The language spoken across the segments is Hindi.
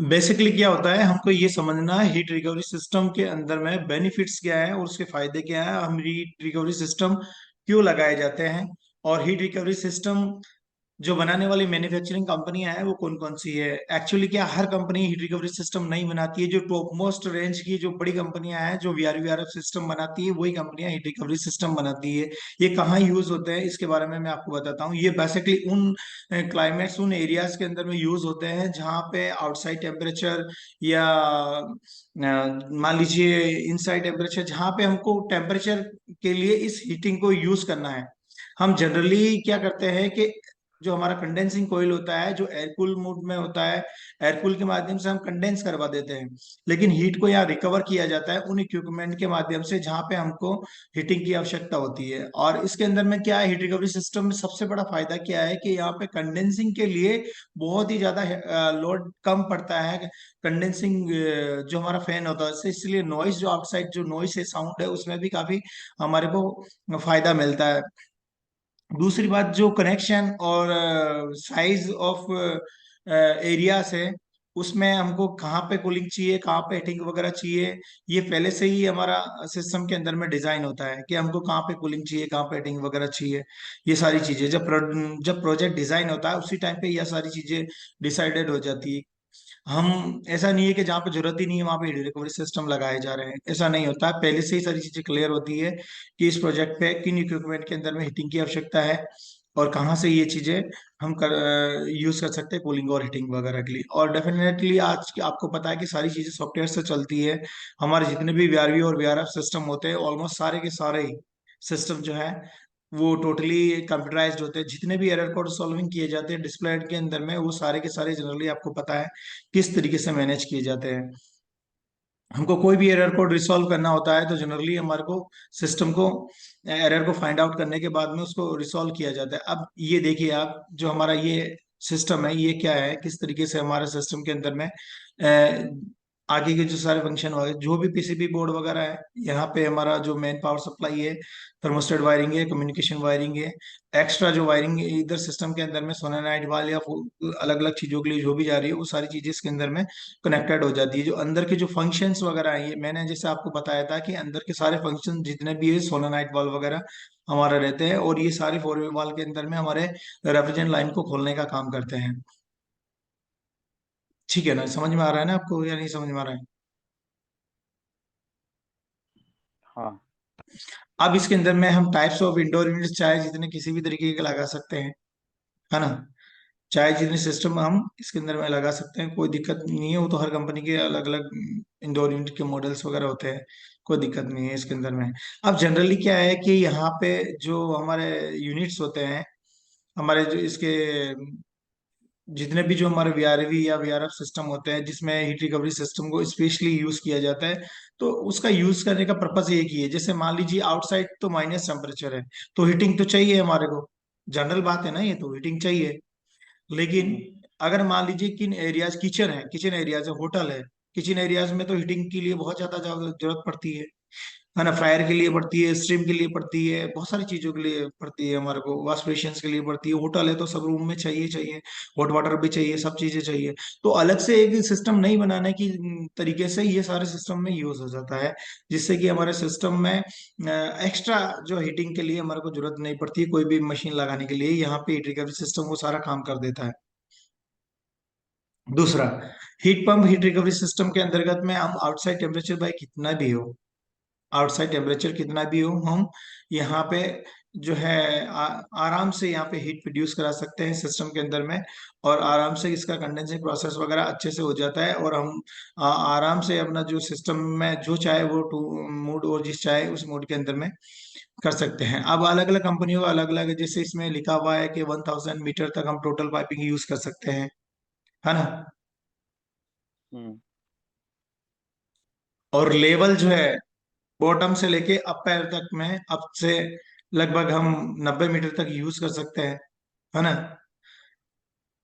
बेसिकली क्या होता है, हमको ये समझना है हीट रिकवरी सिस्टम के अंदर में बेनिफिट्स क्या है और उसके फायदे क्या है, हम हीट रिकवरी सिस्टम क्यों लगाए जाते हैं, और हीट रिकवरी सिस्टम जो बनाने वाली मैन्युफैक्चरिंग कंपनियां हैं वो कौन कौन सी है। एक्चुअली क्या हर कंपनी हीट रिकवरी सिस्टम नहीं बनाती है। जो टॉप मोस्ट रेंज की जो बड़ी कंपनियां हैं जो वीआरएफ सिस्टम बनाती है, वही कंपनियां हीट रिकवरी सिस्टम बनाती है। ये कहाँ यूज होते हैं इसके बारे में मैं आपको बताता हूँ। ये बेसिकली उन क्लाइमेट्स, उन एरियाज के अंदर में यूज होते हैं जहाँ पे आउटसाइड टेम्परेचर या मान लीजिए इनसाइड टेम्परेचर, जहाँ पे हमको टेम्परेचर के लिए इस हीटिंग को यूज करना है। हम जनरली क्या करते हैं कि जो हमारा कंडेंसिंग कोयल होता है, जो एयर कूल मोड में होता है, एयर कूल के माध्यम से हम कंडेंस करवा देते हैं। लेकिन हीट को यहाँ रिकवर किया जाता है उन इक्विपमेंट के माध्यम से जहाँ पे हमको हीटिंग की आवश्यकता होती है। और इसके अंदर में क्या है, हीट रिकवरी सिस्टम में सबसे बड़ा फायदा क्या है कि यहाँ पे कंडेंसिंग के लिए बहुत ही ज्यादा लोड कम पड़ता है। कंडेंसिंग जो हमारा फैन होता है इसलिए नॉइस, जो आउटसाइड जो नॉइस है, साउंड है, उसमें भी काफी हमारे को फायदा मिलता है। दूसरी बात, जो कनेक्शन और साइज ऑफ एरियाज है, उसमें हमको कहाँ पे कूलिंग चाहिए, कहाँ पे हीटिंग वगैरह चाहिए, ये पहले से ही हमारा सिस्टम के अंदर में डिजाइन होता है कि हमको कहाँ पे कूलिंग चाहिए, कहाँ पे हीटिंग वगैरह चाहिए। ये सारी चीजें जब प्रोजेक्ट डिजाइन होता है उसी टाइम पे यह सारी चीजें डिसाइडेड हो जाती है। हम ऐसा नहीं है कि जहाँ पे जरूरत ही नहीं है वहां पे हीट रिकवरी सिस्टम लगाए जा रहे हैं, ऐसा नहीं होता है। पहले से ही सारी चीजें क्लियर होती है कि इस प्रोजेक्ट पे किन इक्विपमेंट के अंदर में हीटिंग की आवश्यकता है और कहाँ से ये चीजें हम यूज कर सकते हैं कूलिंग और हीटिंग वगैरह के लिए। और डेफिनेटली आज आपको पता है कि सारी चीजें सॉफ्टवेयर से चलती है। हमारे जितने भी वीआरवी और वीआरएफ सिस्टम होते हैं, ऑलमोस्ट सारे के सारे ही सिस्टम जो है वो टोटली कंप्यूटराइज्ड होते हैं। जितने भी एरर कोड सॉल्विंग किए जाते हैं डिस्प्ले के अंदर में, वो सारे के सारे जनरली आपको पता है किस तरीके से मैनेज किए जाते हैं। हमको कोई भी एरर कोड रिसॉल्व करना होता है तो जनरली हमारे को सिस्टम को एरर को फाइंड आउट करने के बाद में उसको रिसॉल्व किया जाता है। अब ये देखिए आप, जो हमारा ये सिस्टम है ये क्या है, किस तरीके से हमारे सिस्टम के अंदर में आगे के जो सारे फंक्शन वगैरह, जो भी पीसीबी बोर्ड वगैरह है, यहाँ पे हमारा जो मेन पावर सप्लाई है, थर्मोस्टेट वायरिंग है, कम्युनिकेशन वायरिंग है, एक्स्ट्रा जो वायरिंग है इधर सिस्टम के अंदर में सोलेनोइड वाल या अलग अलग चीजों के लिए जो भी जा रही है, वो सारी चीजें इसके अंदर में कनेक्टेड हो जाती है। जो अंदर के जो फंक्शंस वगैरह हैं, ये मैंने जैसे आपको बताया था कि अंदर के सारे फंक्शन जितने भी है सोलेनोइड वाल्व वगैरह हमारा रहते हैं, और ये सारे फोर वे वाल्व के अंदर में हमारे रेफ्रिजरेंट लाइन को खोलने का काम करते हैं। ठीक है ना, समझ में आ रहा है ना आपको या नहीं समझ में आ रहा है? हाँ। अब इसके अंदर में हम टाइप्स ऑफ इंडोर यूनिट्स चाहे जितने किसी भी तरीके के लगा सकते हैं, है ना। चाहे जितने सिस्टम हम इसके अंदर में लगा सकते हैं, कोई दिक्कत नहीं है। वो तो हर कंपनी के अलग अलग इंडोर यूनिट के मॉडल्स वगैरह होते हैं, कोई दिक्कत नहीं है इसके अंदर में। अब जनरली क्या है कि यहाँ पे जो हमारे यूनिट्स होते हैं, हमारे जो इसके जितने भी जो हमारे वीआरवी या वीआरएफ सिस्टम होते हैं जिसमें हीट रिकवरी सिस्टम को स्पेशली यूज किया जाता है, तो उसका यूज करने का पर्पस एक ही है। जैसे मान लीजिए आउटसाइड तो माइनस टेम्परेचर है, तो हीटिंग तो चाहिए हमारे को, जनरल बात है ना, ये तो हीटिंग चाहिए। लेकिन हुँ। अगर मान लीजिए किन एरियाज किचन है, किचन एरियाज है, होटल है, किचन एरियाज में तो हीटिंग के लिए बहुत ज्यादा जरूरत पड़ती है ना। फायर के लिए पड़ती है, स्ट्रीम के लिए पड़ती है, बहुत सारी चीजों के लिए पड़ती है हमारे को, वॉश बेसिन्स के लिए पड़ती है। होटल है तो सब रूम में चाहिए चाहिए, हॉट वाटर भी चाहिए, सब चीजें चाहिए। तो अलग से एक सिस्टम नहीं बनाने की तरीके से ये सारे सिस्टम में यूज हो जाता है, जिससे कि हमारे सिस्टम में एक्स्ट्रा जो हीटिंग के लिए हमारे को जरूरत नहीं पड़ती है कोई भी मशीन लगाने के लिए। यहाँ पे हीट रिकवरी सिस्टम वो सारा काम कर देता है। दूसरा, heat pump heat recovery system के अंतर्गत में हम आउटसाइड टेम्परेचर बाय कितना भी हो, आउटसाइड टेम्परेचर कितना भी हो, हम यहाँ पे जो है आराम से यहाँ पे हीट प्रोड्यूस करा सकते हैं सिस्टम के अंदर में। और आराम से इसका कंडेंसिंग प्रोसेस वगैरह अच्छे से हो जाता है, और हम आराम से अपना जो सिस्टम में जो चाहे वो टू मोड और जिस चाहे उस मोड के अंदर में कर सकते हैं। अब अलग अलग कंपनियों का अलग अलग, जैसे इसमें लिखा हुआ है कि 1000 मीटर तक हम टोटल पाइपिंग यूज कर सकते हैं, है ना। हुँ। और लेवल जो है बॉटम से लेके अप पैर तक में अप से लगभग हम 90 मीटर तक यूज कर सकते हैं, है ना।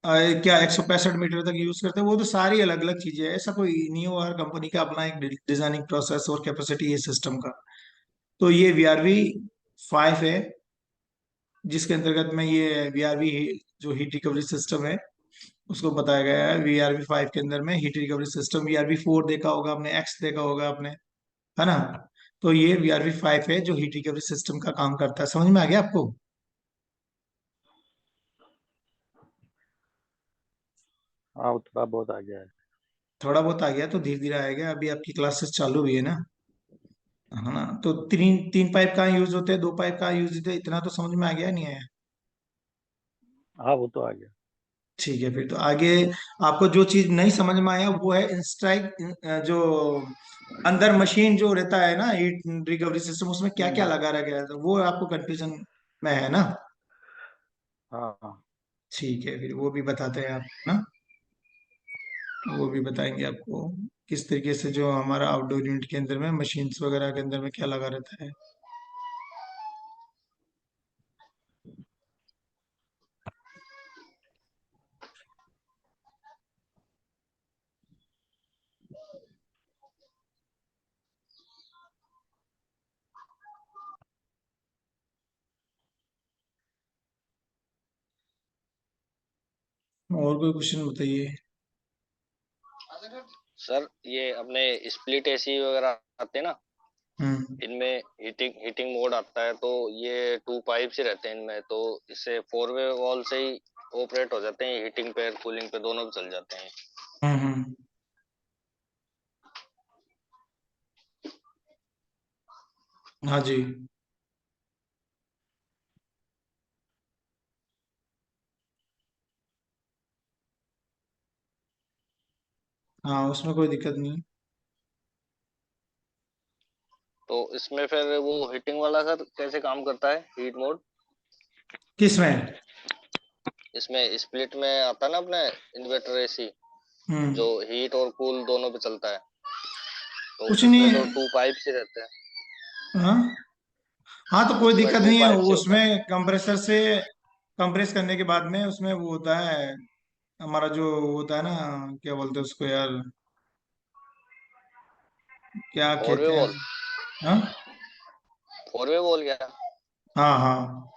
क्या 165 मीटर तक यूज करते हैं, वो तो सारी अलग अलग चीजें हैं, ऐसा कोई नहीं हो। हर कंपनी का अपना एक डिजाइनिंग प्रोसेस और कैपेसिटी है सिस्टम का। तो ये वीआरवी 5 है, जिसके अंतर्गत में ये वीआरवी जो हीट रिकवरी सिस्टम है उसको बताया गया है VRV 5 के अंदर में हीट रिकवरी सिस्टम। VRV 4 देखा होगा आपने, एक्स देखा होगा आपने, है ना। तो ये VRV 5 है जो हीट रिकवरी सिस्टम का काम करता है। समझ में आ गया आपको? हाँ, वो थोड़ा बहुत आ गया है। थोड़ा बहुत आ गया तो धीरे धीरे आएगा, अभी आपकी क्लासेस चालू हुई है ना, है ना। तो तीन तीन पाइप कहाँ यूज होते हैं, दो पाइप कहाँ यूज होते हैं, इतना तो समझ में आ गया, नहीं आया? हाँ, वो तो आ गया। ठीक है, फिर तो आगे आपको जो चीज नहीं समझ में आया वो है इंस्ट्राइक, जो अंदर मशीन जो रहता है ना हीट रिकवरी सिस्टम, उसमें क्या क्या हम्म। लगा रखा गया है, वो आपको कंफ्यूजन में है ना। हाँ हाँ। ठीक है, फिर वो भी बताते हैं आप ना, वो भी बताएंगे आपको किस तरीके से जो हमारा आउटडोर यूनिट के अंदर में मशीन्स वगैरह के अंदर में क्या लगा रहता है। और कोई क्वेश्चन बताइए। सर ये अपने स्प्लिट एसी वगैरह आते हैं ना, हम्म। इनमें हीटिंग हीटिंग मोड आता है, तो ये टू पाइप्स ही रहते हैं इनमें, तो इससे फोर वे वॉल से ही ऑपरेट हो जाते हैं, हीटिंग पे कूलिंग पे दोनों पे चल जाते हैं। हम्म। हाँ जी। हाँ, उसमें कोई दिक्कत नहीं। तो इसमें फिर वो हीटिंग वाला सर कैसे काम करता है, हीट मोड? किसमें? इसमें स्प्लिट में आता है ना अपने इन्वर्टर एसी, हम्म। जो हीट और कूल दोनों पे चलता है, तो कुछ उसमें नहीं। तो टू पाइप्स ही रहते हैं। हाँ हाँ, तो कोई उसमें दिक्कत टू नहीं है पाइप्स ही होता है। उसमें, कंप्रेसर से कंप्रेस करने के बाद में उसमें वो होता है, हमारा जो होता है ना, क्या बोलते हैं उसको यार, क्या फोर वे कहते हैं। वॉल, हाँ फोर वे वॉल क्या? हाँ हाँ,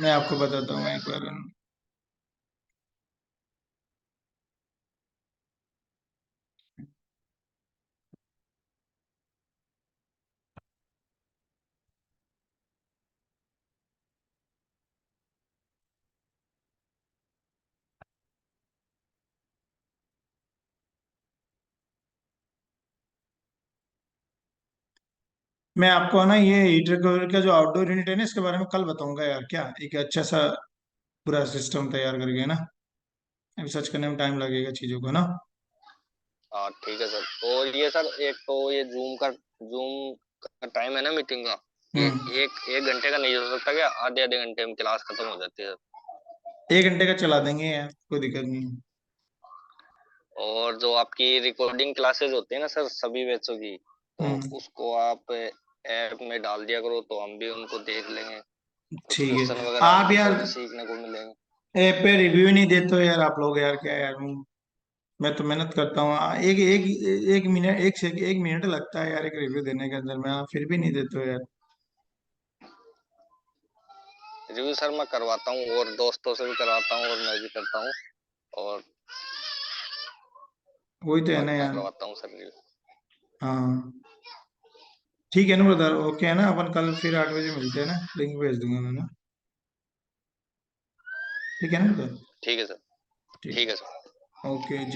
मैं आपको बताता हूँ एक बार। मैं आपको है ना ये हीटर कवर का जो आउटडोर यूनिट है ना, इसके बारे में कल बताऊंगा यार, क्या एक अच्छा सा पूरा सिस्टम तैयार करके ना, अभी सर्च करने में टाइम लगेगा चीजों को ना। हाँ ठीक है सर। और ये सर एक तो ये जूम का टाइम है ना मीटिंग का, ये हम्म। एक एक घंटे का नहीं हो सकता क्या? आधे आधे घंटे में क्लास खत्म हो जाती है सर। 1 घंटे का चला देंगे यार, कोई दिक्कत नहीं है। और जो आपकी रिकॉर्डिंग क्लासेस होती है ना सर सभी बैचों की, तो हम्म। उसको आप ऐप में डाल दिया करो, तो हम भी उनको देख लेंगे, कुछ ठीक क्वेश्चन है। वगैरह आप यार हमको भी सीखने को मिलेंगे। ऐप पे रिव्यू नहीं देते हो यार आप लोग, यार क्या यार, मैं तो मेहनत करता हूँ। एक एक एक मिनट, 1 मिनट लगता है यार एक रिव्यू देने के अंदर में, आप फिर भी नहीं देते हो यार। रिव्यू सर मैं करवाता हूँ, और दोस्तों से भी करवाता हूँ, और मैं भी करता हूँ, और वही तो है ना मैं यार। करवाता हूँ सर रिव्यू। हाँ, ठीक है ना ब्रदर, ओके है ना, अपन कल फिर 8 बजे मिलते हैं ना, लिंक भेज दूंगा मैं ना। ठीक है ना ब्रदर? ठीक है सर। ठीक ठीक है सर। है, ओके।